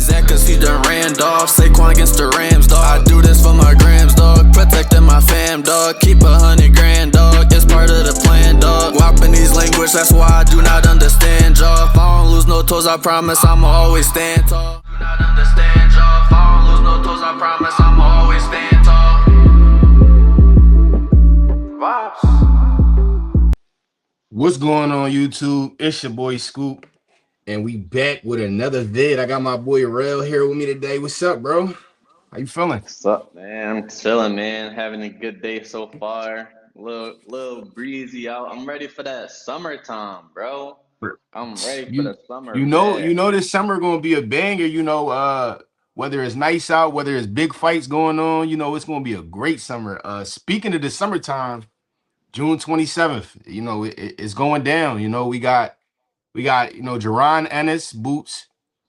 Zach cause he done ran off. Saquon against the Rams, dog. I do this for my grams, dog. Protecting my fam, dog. Keep 100 grand, dog. It's part of the plan, dog. Whopping these language, that's why I do not understand, y'all. If I don't lose no toes, I promise I'ma always stand tall. Do not understand, y'all. If I don't lose no toes, I promise I'ma always stand tall. Vibes. What's going on, YouTube? It's your boy Scoop, and we back with another vid. I got my boy Rel here with me today. What's up, bro? How you feeling? What's up, man? I'm chilling, man. Having a good day so far. Little breezy out. I'm ready for that summertime, bro. I'm ready for You the summer you know bad. you know this summer gonna be a banger. Whether it's nice out, whether it's big fights going on, it's gonna be a great summer. Speaking of the summertime, June 27th, it's going down. We got Jaron Ennis Boots,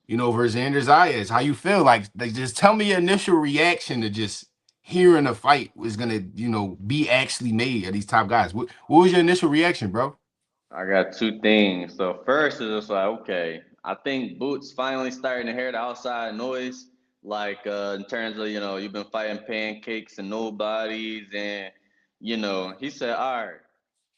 versus Xander Zayas. How you feel? Like just tell me your initial reaction to just hearing a fight was gonna, be actually made of these top guys. What was your initial reaction, bro? I got two things. So first is just like, okay, I think Boots finally starting to hear the outside noise. Like in terms of, you've been fighting pancakes and nobodies and he said, all right.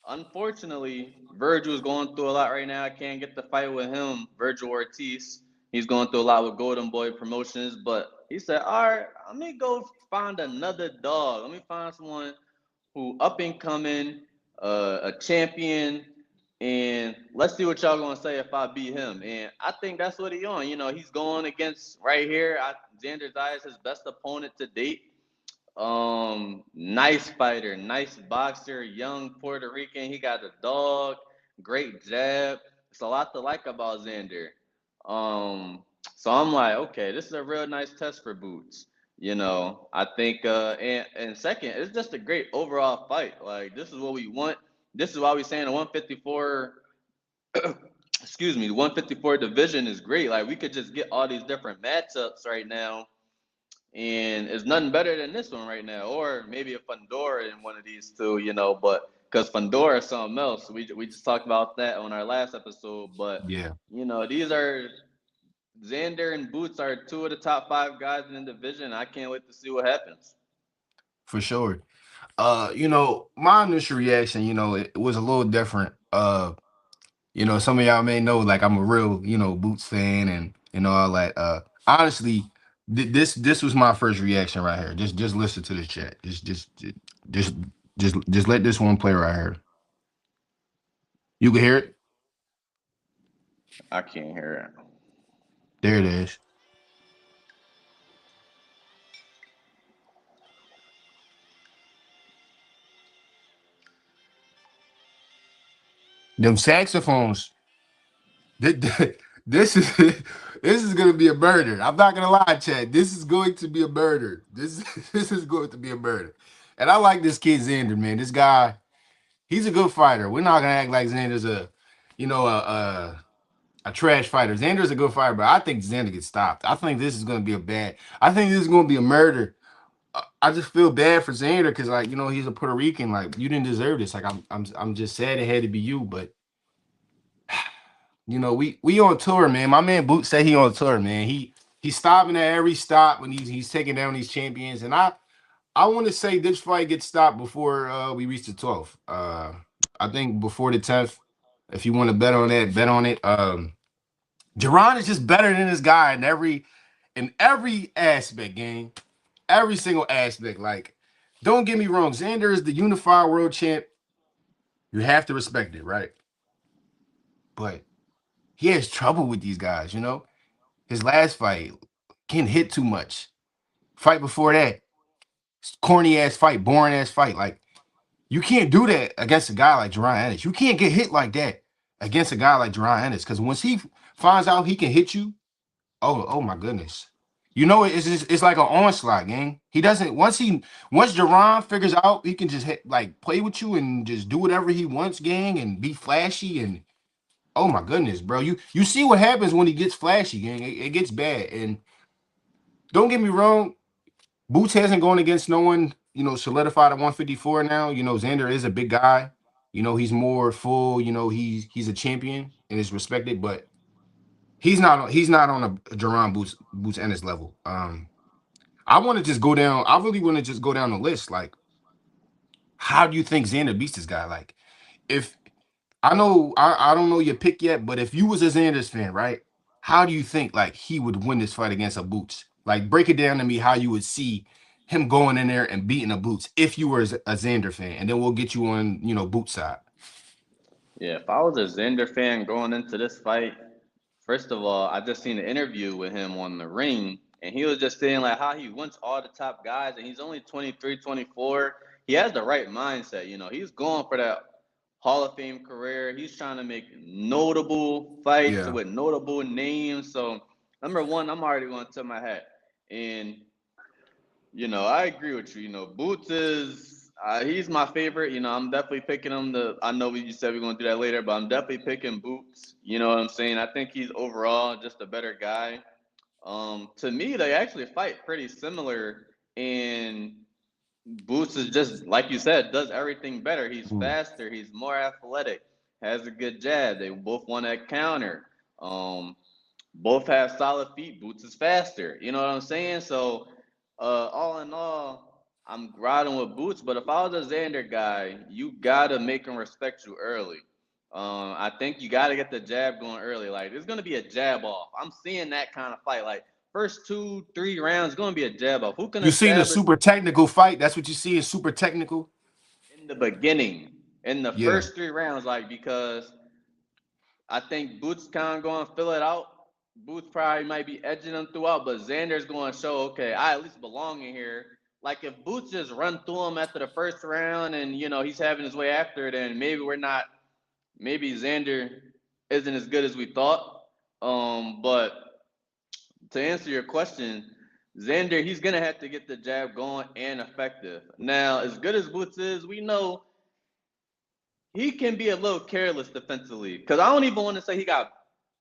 Unfortunately, Virgil is going through a lot right now. I can't get the fight with him, Virgil Ortiz. He's going through a lot with Golden Boy Promotions, but he said, all right, let me go find another dog. Let me find someone who up and coming, a champion, and let's see what y'all gonna say if I beat him. And I think that's what he on. He's going against right here. Xander Zayas, his best opponent to date. Nice fighter, nice boxer, young Puerto Rican. He got a dog, great jab. It's a lot to like about Xander. So I'm like, okay, this is a real nice test for Boots. I think and second, it's just a great overall fight. Like this is what we want. This is why we saying the 154 excuse me, the 154 division is great. Like we could just get all these different matchups right now and it's nothing better than this one right now, or maybe a Fundora in one of these two, but because Fundora is something else. We just talked about that on our last episode, but Yeah, these are Xander and Boots are two of the top five guys in the division. I can't wait to see what happens. for sure. My initial reaction, it was a little different. Some of y'all may know, like I'm a real, Boots fan and all that. Honestly, this was my first reaction right here. Just listen to the chat. Just just let this one play right here. You can hear it. I can't hear it. There it is. Them saxophones. This is this is gonna be a murder. I'm not gonna lie, Chad. This is going to be a murder. This this is going to be a murder. And I like this kid Xander, man. This guy, he's a good fighter. We're not gonna act like Xander's a, you know, a trash fighter. Xander's a good fighter, but I think Xander gets stopped. I think this is gonna be a bad. I think this is gonna be a murder. I just feel bad for Xander because, like, he's a Puerto Rican. Like, you didn't deserve this. Like, I'm just sad it had to be you. But we on tour, man. My man Boot said he on tour, man. He's stopping at every stop when he's taking down these champions. And I want to say this fight gets stopped before we reach the 12th. I think before the 10th. If you want to bet on that, bet on it. Jerron is just better than this guy in every aspect, gang. Every single aspect. Like, don't get me wrong. Xander is the unified world champ. You have to respect it, right? But he has trouble with these guys, His last fight, getting hit too much. Fight before that, corny ass fight, boring ass fight. Like, you can't do that against a guy like Jerron Ennis. You can't get hit like that against a guy like Jerron Ennis. Because once he finds out he can hit you, oh my goodness. It's like an onslaught, gang. He doesn't once Jerron figures out he can just play with you and just do whatever he wants, gang, and be flashy and oh my goodness, bro. You see what happens when he gets flashy, gang. It gets bad. And don't get me wrong, Boots hasn't gone against no one, solidified at 154 now. Xander is a big guy. He's more full, he's a champion and is respected, but he's not on a Jerron Boots Ennis level. I want to just go down. I really want to just go down the list. Like, how do you think Xander beats this guy? Like, if I know I don't know your pick yet, but if you was a Xander's fan, right? How do you think like he would win this fight against a Boots? Like, break it down to me how you would see him going in there and beating a Boots if you were a Xander fan, and then we'll get you on Boots side. Yeah, if I was a Xander fan going into this fight, first of all, I just seen an interview with him on the ring, and he was just saying like how he wants all the top guys, and he's only 23, 24. He has the right mindset, he's going for that Hall of Fame career. He's trying to make notable fights Yeah. with notable names. So number one, I'm already going to tip my hat. And I agree with you. Boots is he's my favorite. I'm definitely picking him. I know you said we're going to do that later, but I'm definitely picking Boots. You know what I'm saying? I think he's overall just a better guy. To me, they actually fight pretty similar, and Boots is just like you said, does everything better. He's Mm. faster. He's more athletic. Has a good jab. They both want that counter. Um, both have solid feet. Boots is faster. You know what I'm saying? So, all in all, I'm riding with Boots. But if I was a Xander guy, you gotta make him respect you early. I think you gotta get the jab going early. Like there's gonna be a jab off. I'm seeing that kind of fight. Like first two, 3 rounds, gonna be a jab off. Who can You seen the establish super technical fight? That's what you see is super technical. in the beginning, in the Yeah. first 3 rounds? Like because I think Boots kind of going to fill it out. Boots probably might be edging them throughout, but Xander's going to show, okay, I at least belong in here. Like if Boots just run through him after the first round and he's having his way after, then maybe we're not. Maybe Xander isn't as good as we thought. But to answer your question, Xander, he's gonna have to get the jab going and effective. Now, as good as Boots is, we know he can be a little careless defensively. Because I don't even want to say he got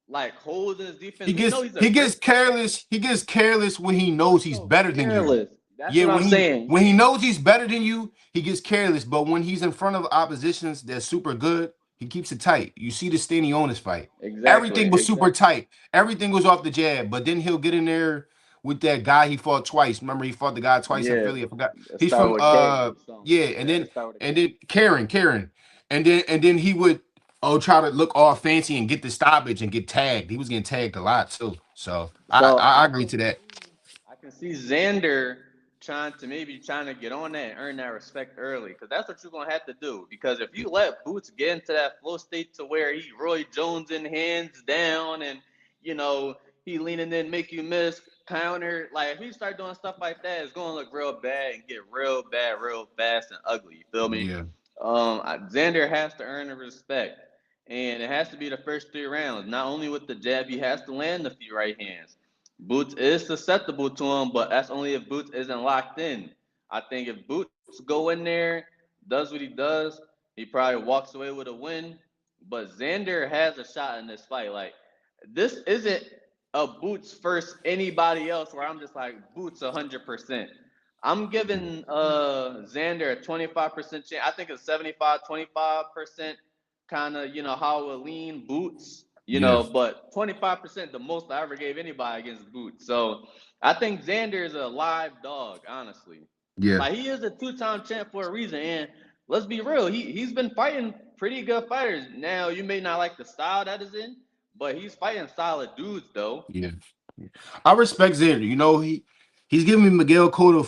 like holes in his defense. He We know gets he's a he gets great careless. He gets careless when he knows he's no better than you. careless. That's Yeah, what I'm saying. when he knows he's better than you, he gets careless. But when he's in front of oppositions that's super good, he keeps it tight. You see the Stanionis fight. Exactly. Everything was super Exactly. tight. Everything was off the jab. But then he'll get in there with that guy he fought twice. Remember, he fought the guy twice in Yeah. Philly. I forgot. It He's started from with K or something. yeah, Yeah, it started with a and K. then Karen. And then he would try to look all fancy and get the stoppage and get tagged. He was getting tagged a lot too. So I So I agree to that. I can see Xander trying to get on that and earn that respect early because that's what you're gonna have to do. Because if you let Boots get into that flow state to where he Roy Jones in hands down and you know he leaning in, make you miss counter, like if he start doing stuff like that, it's gonna look real bad and get real bad, real fast and ugly. You feel me? Yeah. Xander has to earn the respect, and it has to be the first 3 rounds. Not only with the jab, he has to land a few right hands. Boots is susceptible to him, but that's only if Boots isn't locked in. I think if Boots go in there, does what he does, he probably walks away with a win. But Xander has a shot in this fight. Like this isn't a Boots first anybody else where I'm just like Boots 100%. I'm giving Xander a 25% chance. I think it's 75, 25% kind of, how it lean Boots, Yeah. but 25% the most I ever gave anybody against Boots. So I think Xander is a live dog, honestly. Yeah. Like he is a two-time champ for a reason. And let's be real, he's been fighting pretty good fighters. Now you may not like the style that is in, but he's fighting solid dudes though. Yeah. I respect Xander. He's giving me Miguel Cotto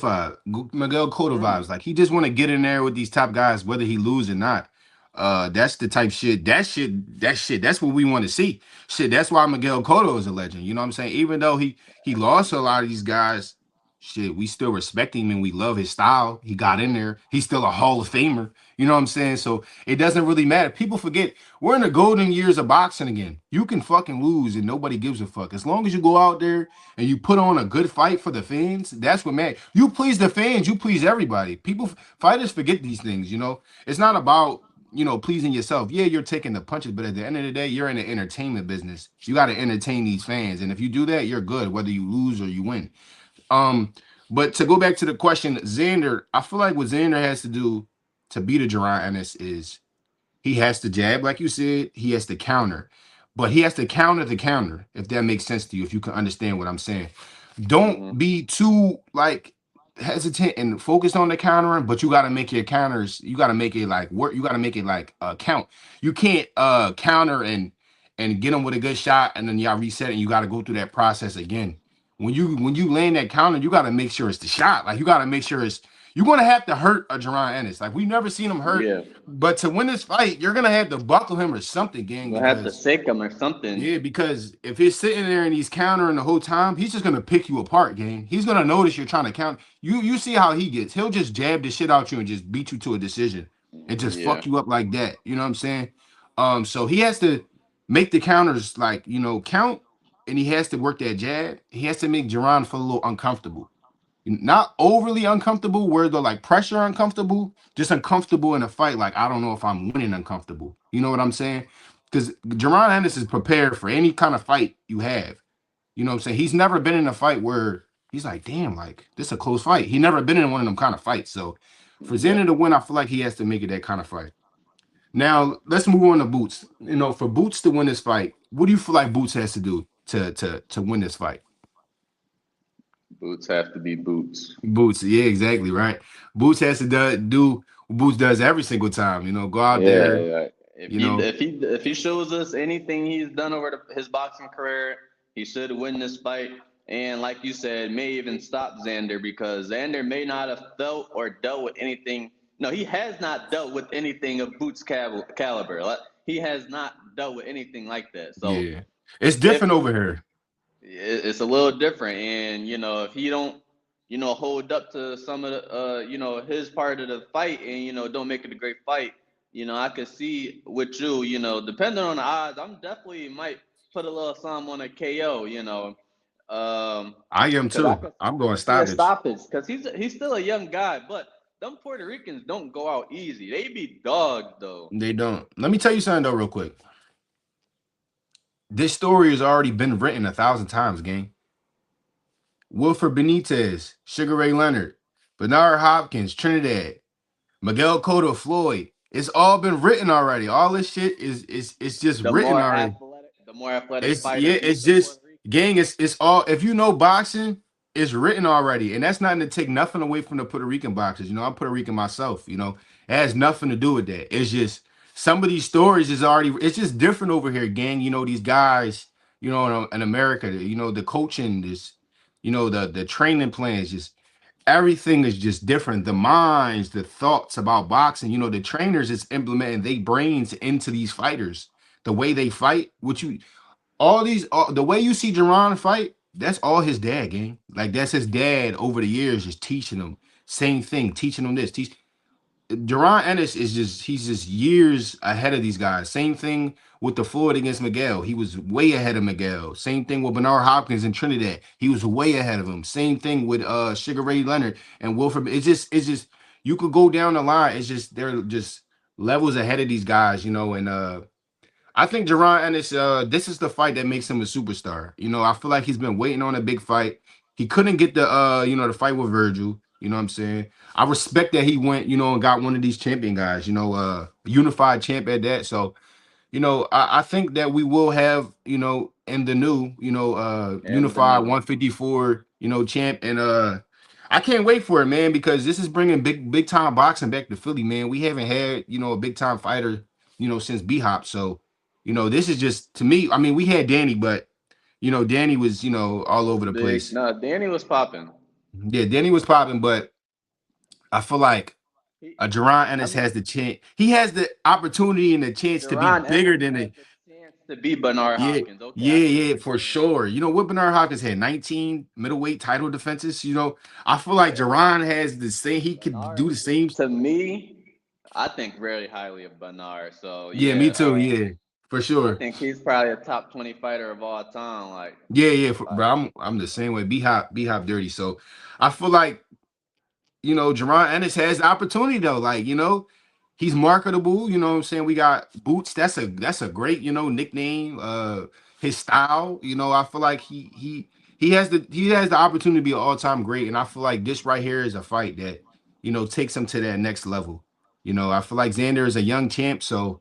Miguel Cotto Mm, vibes. Like he just want to get in there with these top guys, whether he lose or not. That's the type shit. That shit. That's what we want to see. Shit. That's why Miguel Cotto is a legend. You know what I'm saying? Even though he lost a lot of these guys, shit, we still respect him and we love his style. He got in there. He's still a Hall of Famer. You know what I'm saying? So it doesn't really matter. People forget we're in the golden years of boxing again. You can fucking lose and nobody gives a fuck. As long as you go out there and you put on a good fight for the fans, that's what matters. You please the fans, you please everybody. Fighters forget these things, It's not about, pleasing yourself. Yeah, you're taking the punches, but at the end of the day, you're in the entertainment business. You got to entertain these fans. And if you do that, you're good, whether you lose or you win. Um, but to go back to the question, Xander, I feel like what Xander has to do to beat a Jerron Ennis is he has to jab, like you said, he has to counter. but he has to counter the counter, if that makes sense to you, if you can understand what I'm saying. Don't Hmm. be too like hesitant and focused on the countering, but you got to make your counters, you got to make it like work, you got to make it like count. You can't counter and get them with a good shot and then y'all reset and you got to go through that process again. When you land that counter, you got to make sure it's the shot. Like you got to make sure it's, you're gonna have to hurt a Jerron Ennis. Like we've never seen him hurt, Yeah, but to win this fight, you're gonna have to buckle him or something, gang, you're gonna have to because sick him or something. yeah, because if he's sitting there and he's countering the whole time, he's just gonna pick you apart, gang. He's gonna notice you're trying to count. You see how he gets. He'll just jab the shit out you and just beat you to a decision and just Yeah, fuck you up like that. You know what I'm saying? So he has to make the counters like count, and he has to work that jab. He has to make Jerron feel a little uncomfortable, not overly uncomfortable where the like pressure uncomfortable, just uncomfortable in a fight. Like I don't know if I'm winning uncomfortable. You know what I'm saying? Because Jerron Anderson is prepared for any kind of fight you have. You know what I'm saying? He's never been in a fight where he's like, damn, like this is a close fight. He never been in one of them kind of fights. So for yeah. Xander to win, I feel like he has to make it that kind of fight. Now let's move on to Boots. For Boots to win this fight, what do you feel like Boots has to do to win this fight? Boots have to be boots. Boots, yeah, exactly right. Boots has to do what Boots does every single time. Go out Yeah, there. yeah. If You he know, if he if he shows us anything he's done over his boxing career, he should win this fight. And like you said, may even stop Xander because Xander may not have felt or dealt with anything. No, he has not dealt with anything of Boots caliber. Like, he has not dealt with anything like that. So yeah, it's if different over here. it's a little different, and if he don't hold up to some of the his part of the fight, and don't make it a great fight, I could see with you, depending on the odds, I'm definitely might put a little something on a KO, um I am because too. I'm I going could see a stoppage. stoppage because he's still a young guy, but them Puerto Ricans don't go out easy. They be dogs though. They don't. Let me tell you something though, real quick. This story has already been written 1,000 times, gang. Wilfred Benitez, Sugar Ray Leonard, Bernard Hopkins, Trinidad, Miguel Cotto, Floyd. It's all been written already. All this shit is it's just written already. The more athletic It's yeah, fighter beat it's the just Puerto Rican. gang. It's all if you know boxing, it's written already, and that's not to take nothing away from the Puerto Rican boxers. I'm Puerto Rican myself. It has nothing to do with that. It's just some of these stories is already. It's just different over here, gang. These guys. In America, the coaching is, the training plans, just everything is just different. The minds, the thoughts about boxing. The trainers is implementing they brains into these fighters. The way they fight, the way you see Jerron fight, that's all his dad, gang. Like that's his dad over the years, just teaching him. Same thing, teaching him this. Jerron Ennis he's just years ahead of these guys. Same thing with the Floyd against Miguel. He was way ahead of Miguel. Same thing with Bernard Hopkins and Trinidad. He was way ahead of him. Same thing with Sugar Ray Leonard and Wilfred. It's just you could go down the line. It's just they're just levels ahead of these guys, and I think Jerron Ennis, this is the fight that makes him a superstar. I feel like he's been waiting on a big fight. He couldn't get the fight with Virgil. You know what I'm saying? I respect that he went, and got one of these champion guys, unified champ at that. So, I think that we will have, in the new, And the unified new. 154, champ. And I can't wait for it, man, because this is bringing big time boxing back to Philly, man. We haven't had, a big time fighter, since B Hop. So, this is just to me. I mean, we had Danny, but Danny was, all over the Big. place. No, Danny was popping. Yeah, Danny was popping, but I feel like He, Jerron I Ennis mean, has the chance. He has the opportunity and the chance to be Deron bigger Ennis than has it. the chance to beat Bernard Yeah, Hopkins. Okay, yeah, I see what yeah, you're for saying. sure. What Bernard Hopkins had 19 middleweight title defenses. I feel like Yeah, Jerron has the same. He could Bernard. do the same. To me, I think very highly of Bernard. So Yeah, me yeah, too. Yeah, for I sure. think he's probably a top 20 fighter of all time. Yeah, yeah, bro. Like I'm the same way. B hop dirty. So I feel like Jerron Ennis has the opportunity though. Like, he's marketable. You know what I'm saying? We got Boots. That's a great, nickname. His style, I feel like he has the opportunity to be an all-time great. And I feel like this right here is a fight that, takes him to that next level. I feel like Xander is a young champ, so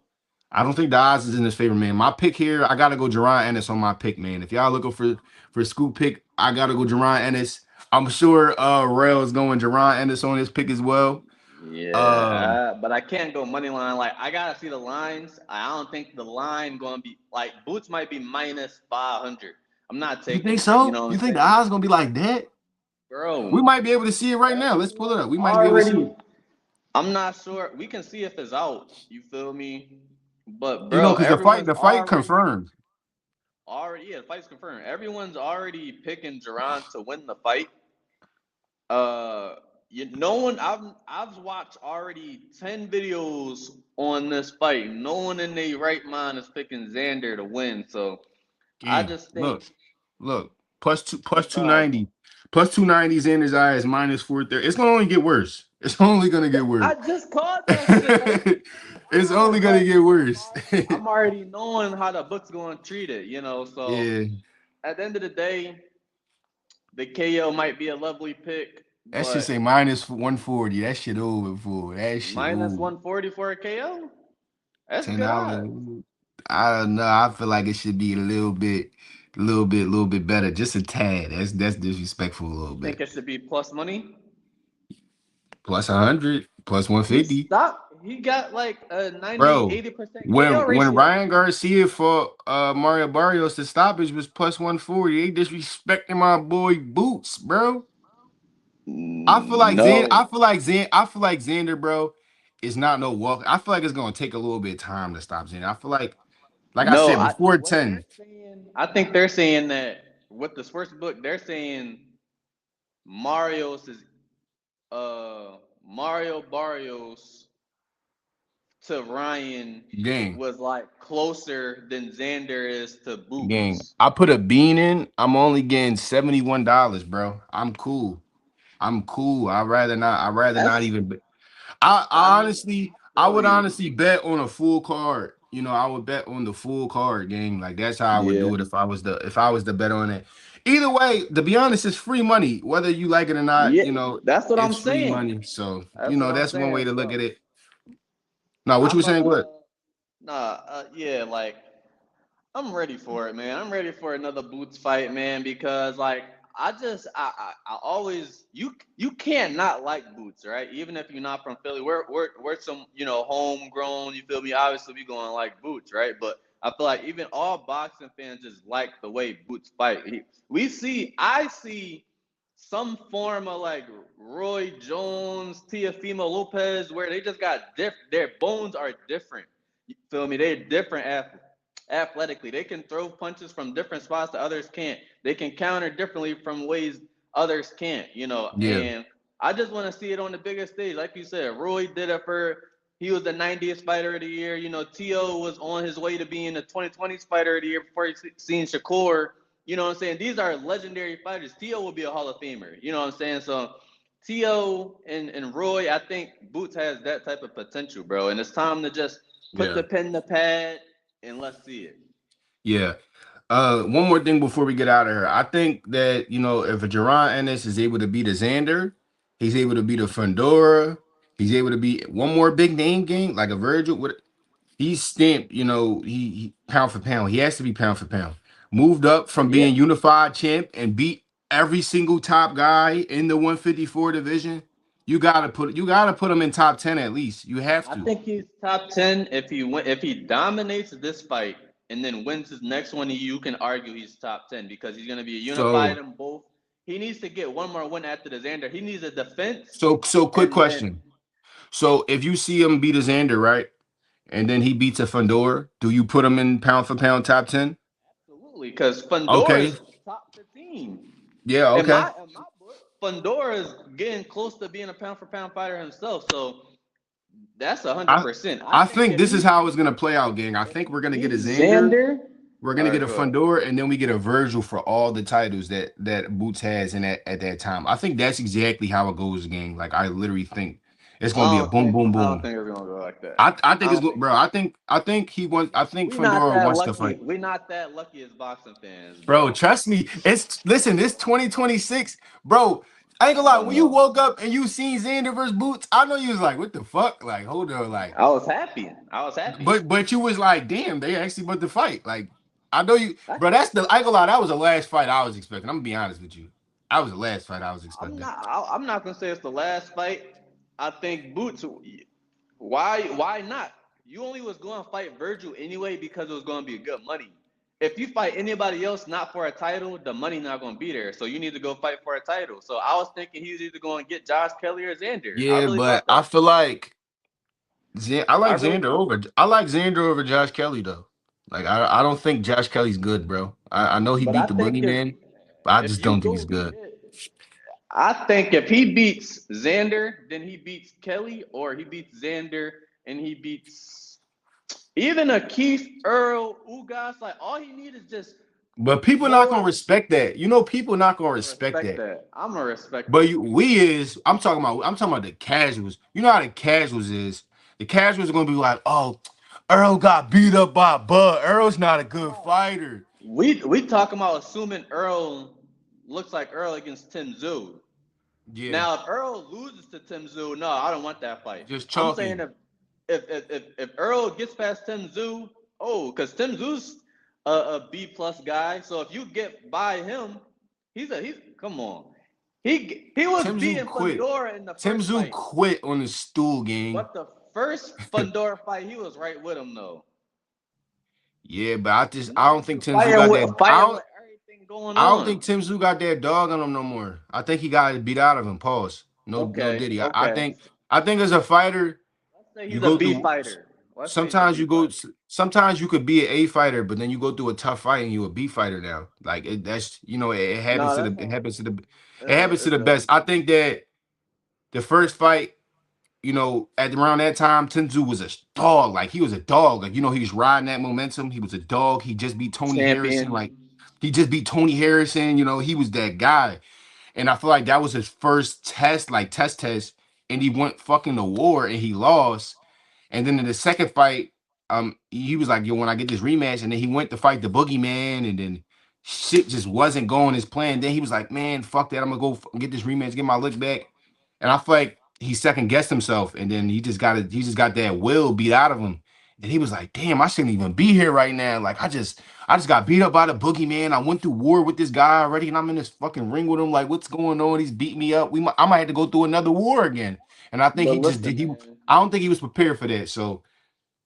I don't think the odds is in his favor, man. My pick here, I gotta go Jerron Ennis on my pick, man. If y'all looking for a scoop pick, I gotta go Jerron Ennis. I'm sure Rail is going Jerron Ennis on his pick as well. Um, Yeah, but I can't go money line. Like I gotta see the lines. I don't think the line gonna be like Boots might be minus 500. I'm not you taking think it. You so? know what You I'm think the saying, odds gonna be like that? We bro? might be able to see it right now. Let's pull it up. Everyone's We might be able to see already. it. I'm not sure. We can see if it's out. You feel me? But You know, bro, because everyone's the fight already confirmed. yeah, the fight's confirmed. Everyone's already picking Duran to win the fight. No one. I've watched already 10 videos on this fight. No one in their right mind is picking Xander to win. So I Gang, just think, look. yeah, Plus go ahead. 290. Plus 290's in his eyes, minus 430. It's gonna only get worse. It's only gonna get worse. I just called that shit. Like, what you mean It's only odds? gonna Like, get worse. I'm already knowing how the book's going to treat it. You know. So Yeah. at the end of the day, the KO might be a lovely pick, That should say but minus 140. That shit over for. That shit minus over. 140 for a KO. That's good $10. odds. I don't know. I feel like it should be a little bit better. Just a tad. That's disrespectful a little You think bit. it should be plus money? Plus 100, plus He 150. stopped. He got like a 90, Bro, 80% KO when ratio. Ryan Garcia fought Mario Barrios, the stoppage was plus 140. They disrespecting my boy Boots, bro. No, I feel like Xander, bro, is not no walk. I feel like it's gonna take a little bit of time to stop Xander. I feel like I no. said I think before what they're 10 saying. I think they're saying that with the sports book, they're saying Mario's is Mario Barrios to Ryan gang, was like closer than Xander is to gang. Boots. I put a bean in. I'm only getting $71, bro. I'm cool. I'm cool. I'd rather not That's. even. I I mean, honestly, I I feel would you. honestly bet on a full card. You know, I would bet on the full card game. Like that's how I would Yeah. do it if I was the bet on it. Either way, to be honest, it's free money. Whether you like it or not, Yeah. you know, That's what I'm it's free saying. money. So, you That's what know, I'm that's one way saying. to look at So it. Now, what you were I'm saying? Good. nah, yeah, like I'm ready for it, man. I'm ready for another Boots fight, man, because like I always you can't not like Boots, right? Even if you're not from Philly, we're some homegrown. You feel me? Obviously, we gonna like Boots, right? But I feel like even all boxing fans just like the way Boots fight. I see some form of like Roy Jones, Teofimo Lopez, where they just got their bones are different. You feel me? They're different athletically. They can throw punches from different spots that others can't. They can counter differently from ways others can't, Yeah, and I just want to see it on the biggest stage. Like you said, Roy did it he was the 90th fighter of the year. T.O. was on his way to being the 2020s fighter of the year before he seen Shakur. You know what I'm saying? These are legendary fighters. T.O. will be a Hall of Famer. You know what I'm saying? So T.O. and Roy, I think Boots has that type of potential, bro. And it's time to just put yeah, the pen in the pad and let's see it. yeah. One more thing before we get out of here. I think that if a Jerron Ennis is able to beat a Xander, he's able to beat a Fundora. He's able to beat one more big name game like a Virgil. He's stamped, he pound for pound. He has to be pound for pound. Moved up from Yeah, being unified champ and beat every single top guy in the 154 division. You gotta put him in top 10 at least. You have I to. think he's top 10 if he dominates this fight and then wins his next one. You can argue he's top 10 because he's gonna be unified So in both. He needs to get one more win after the Xander. He needs a defense so quick and then question. So if you see him beat a Xander, right? And then he beats a Fundora, do you put him in pound for pound top 10? absolutely because Fundora Okay. is top 15 Yeah, okay. in my book. Fundora is getting close to being a pound for pound fighter himself. So that's a hundred I percent. I I think think this is how it's gonna play out, gang. I if think he we're gonna get a beats Xander. Xander, We're all gonna get right, a go ahead. Fundora, and then we get a Virgil for all the titles that Boots has in at that time. I think that's exactly how it goes, gang. Like I literally think it's gonna be a boom, boom, I don't boom. think it's gonna go like that. I I think it's don't go- think bro. I think he wants. I think we not Fundora that wants to lucky. fight. We not that lucky as boxing fans, Bro, bro. trust me. It's 2026, bro. I ain't gonna I lie. don't When you know. woke up and you seen Xander versus Boots, I know you was like, "What the fuck?" Like, hold on, like, I was happy. I was happy. but you was like, "Damn, they actually about to fight." Like, I know you, I, bro. That's the. I ain't gonna lie. That was the last fight I was expecting. I'm gonna be honest with you. That was the last fight I was expecting. I'm not gonna say it's the last fight. I think Boots. Why not? You only was going to fight Virgil anyway because it was going to be good money. If you fight anybody else not for a title, the money not going to be there. So you need to go fight for a title. So I was thinking he was either going to get Josh Kelly or Xander. I Yeah, really but thought I that. feel like I I like really Xander did. over. I like Xander over Josh Kelly though. Like, I don't think Josh Kelly's good, bro. I know he But beat I the think boogeyman, but I if just you don't think he's go good. get, I think if he beats Xander, then he beats Kelly, or he beats Xander and he beats even a Keith Earl Ugas. Like all he needs is just But people not gonna more. respect that. You know, people not gonna I'm gonna respect respect that. that. I'm gonna respect But that. you, we is. I'm talking about the casuals. You know how the casuals is. The casuals are gonna be like, oh, Earl got beat up by Bud. Earl's not a good fighter. We talking about assuming Earl looks like Earl against Tim Zoo. Yeah, Now, if Earl loses to Tim Zoo, no, I don't want that fight. just I'm saying chalking. if Earl gets past Tim Zoo, oh, because Tim Zoo's a B plus guy. So if you get by him, he's come on. He was Tim Zoo beating quit. Fundora in the Tim first Zoo fight, quit on the stool game. but the first Fundora fight, he was right with him though. Yeah, but I Now don't he think Tim Zoo fighting got with that. fighting with everything going I don't on. think Tim Zoo got that dog on him no more. I think he got beat out of him. Pause. No, no Okay, Diddy. I okay. think. I think as a fighter, Let's say you he's a go B through. fighter. Let's say he's a Sometimes B you go. fighter. Sometimes you could be an A fighter, but then you go through a tough fight and you a B fighter now. Like that's it happens No, to that's the it not. happens to the it happens to It the does. best. I think that the first fight, at around that time, Tenzu was a dog. Like he was a dog. Like he was riding that momentum. He was a dog. He just beat Tony Harrison. Champion. Like he just beat Tony Harrison. He was that guy. And I feel like that was his first test, like test, and he went fucking to war and he lost. And then in the second fight, he was like, "Yo, when I get this rematch," and then he went to fight the Boogeyman, and then shit just wasn't going as planned. Then he was like, "Man, fuck that! I'm gonna go get this rematch, get my look back." And I feel like he second guessed himself, and then he just got that will beat out of him, and he was like, "Damn, I shouldn't even be here right now. Like I just got beat up by the Boogeyman. I went through war with this guy already, and I'm in this fucking ring with him. Like, what's going on? He's beat me up. I might have to go through another war again." And I think But he just did. listen, man. I don't think he was prepared for that. So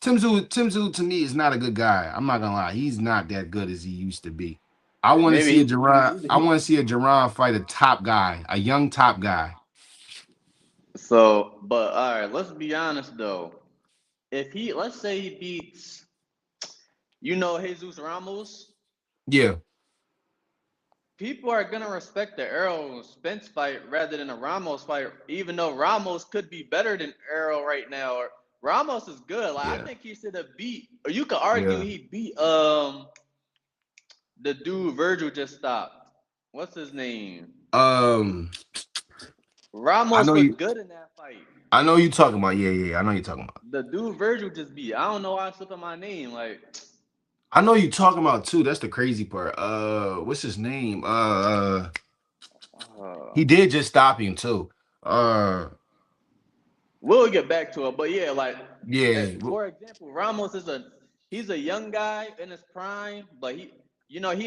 Tim Tszyu to me is not a good guy. I'm not gonna lie. He's not that good as he used to be. I want to Maybe see a Jerron. I he want to see a Jerron fight a top guy, a young top guy. so but all right, let's be honest though. If he let's say he beats Jesus Ramos, Yeah, people are gonna respect the Errol Spence fight rather than a Ramos fight, even though Ramos could be better than Errol right now. Or Ramos is good. Like I yeah, think he should have beat, or you could argue yeah. he beat the dude Virgil just stopped. What's his name? Um, I Ramos know you. looked good in that fight. I know you talking about. Yeah, yeah. I know you talking about. The dude Virgil just beat. I don't know why I'm slipping my name. Like, I know you talking about too. That's the crazy part. What's his name? uh, He did just stop him too. Uh, we'll get back to it. But yeah, like, yeah. for example, Ramos is he's a young guy in his prime, but he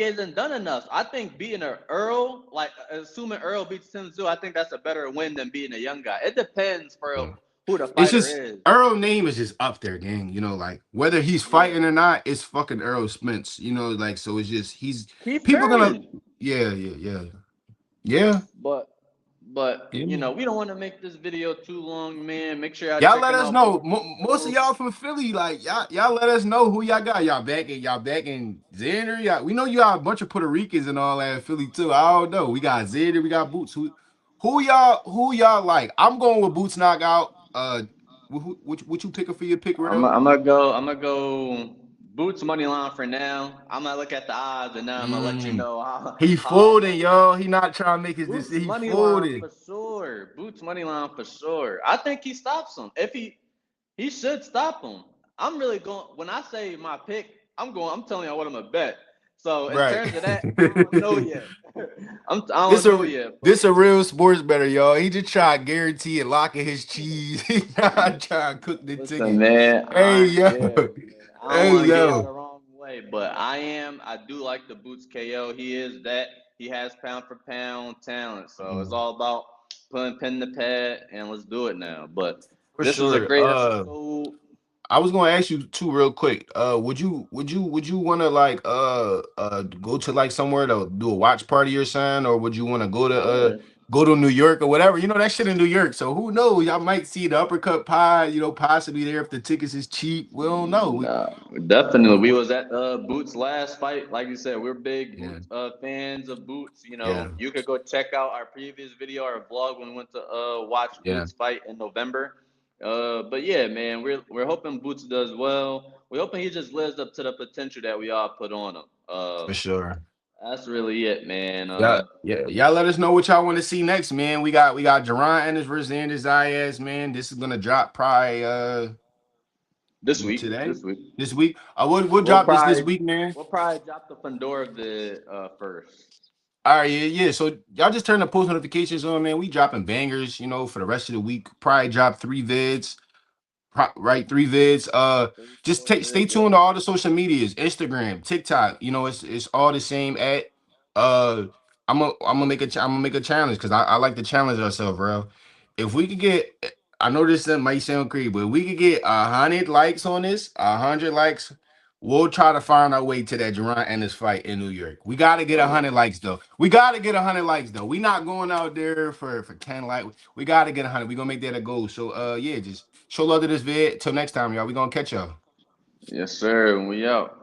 hasn't done enough. I think beating an Earl, like assuming Earl beats Tim Tszyu, I think that's a better win than beating a young guy. It depends for Yeah. who the It's fighter just is. Earl name is just up there, gang. Like whether he's Yeah, fighting or not, it's fucking Earl Spence. Like so it's just he's Keith people gonna Thurman. yeah, yeah, yeah. Yeah. But Yeah. we don't want to make this video too long, man. Make sure y'all Y'all let checking us out know. both Most of videos. y'all from Philly, like y'all let us know who y'all got. Y'all back in Xander. We know you got a bunch of Puerto Ricans and all that in Philly too. I don't know. We got Xander, we got Boots. Who y'all like? I'm going with Boots knockout. What you picking for your pick, real? I'm gonna go Boots money line for now. I'm gonna look at the odds and then I'm gonna let you Mm. know how He how I folding, feel about y'all. He not trying to make his Boots decision. He money line folding. for sure. Boots money line for sure. I think he stops him. If he should stop him. I'm really going when I say my pick, I'm telling you what I'm gonna bet. So in Right. terms of that, I don't know yet. I This don't know a yet, but this a real sports better, y'all. He just try to guarantee and locking his cheese. He not trying to cook the listen, ticket. man, Hey yo, yeah, man. I don't hey want to get y'all the yo, wrong way, but I do like the Boots KO. He is that. He has pound for pound talent, so it's Mm, all about putting pen to pad and let's do it now. But for this was a sure. great episode. I was gonna ask you too real quick. Would you want to like go to like somewhere to do a watch party or something, or would you want to Yeah. go to New York or whatever? You know that shit in New York, so who knows? Y'all might see the uppercut pie, possibly there if the tickets is cheap. We don't know. Nah, definitely. We, We we was at Boots last fight. Like you said, we're big yeah, Boots fans of Boots. You yeah, know, you could go check out our previous video, our vlog when we went to watch yeah, Boots fight in November. But yeah, man, we're hoping Boots does well. We're hoping he just lives up to the potential that we all put on him. for sure. That's really it, man. Yeah, yeah, y'all let us know what y'all want to see next, man. We got Jerron Ennis versus Anders Zayas, man. This is gonna drop probably This week, today, this week, this week. We'll we'll drop this probably week, man. we'll probably drop the Fandora vid first. All right, yeah, yeah. So y'all just turn the post notifications on, man. We dropping bangers, for the rest of the week. Probably drop 3 vids. Right, 3 vids. Three, Just four stay vids, tuned yep. to all the social medias, Instagram, TikTok. It's all the same. At uh, I'm gonna make a challenge because I like to challenge ourselves, bro. If we could get, I know this might sound crazy, but if we could get 100 likes on this, 100 likes. We'll try to find our way to that Durant and this fight in New York. We gotta get a Oh, hundred likes though. We gotta get 100 likes though. We not going out there for 10 likes. We gotta get 100. We gonna make that a goal. So yeah, just show love to this vid. Till next time, y'all. We gonna catch y'all. yes, sir. We out.